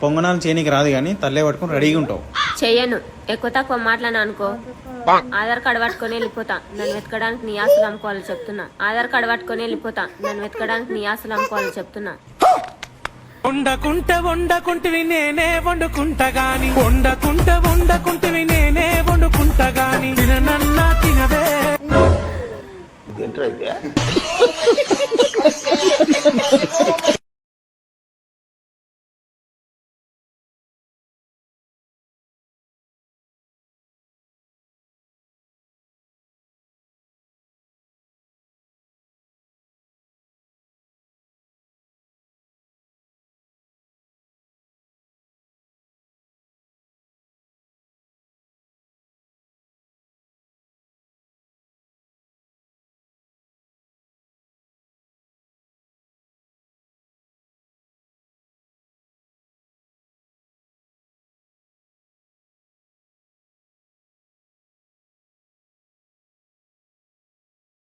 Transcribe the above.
పొంగనాలు చేయనీకి రాదు కానీ తల్లే పట్టుకుని రెడీగా ఉంటావు. చెయ్యను. ఎక్కువ తక్కువ మాట్లాడినా అనుకో ఆధార్ కార్డు పట్టుకొని వెళ్ళిపోతా. నన్ను వెతకడానికి నీ ఆస్తులు అమ్ముకోవాలి చెప్తున్నా. ఆధార్ కార్డు పట్టుకొని వెళ్ళిపోతా. నన్ను వెతకడానికి నీ ఆస్తులు అమ్ముకోవాలి చెప్తున్నా. వండకుంటవి నేనే వండుకుంటా గాని, వండకుంటవి నేనే వండుకుంటా గాని, తిననన్నా తినవే.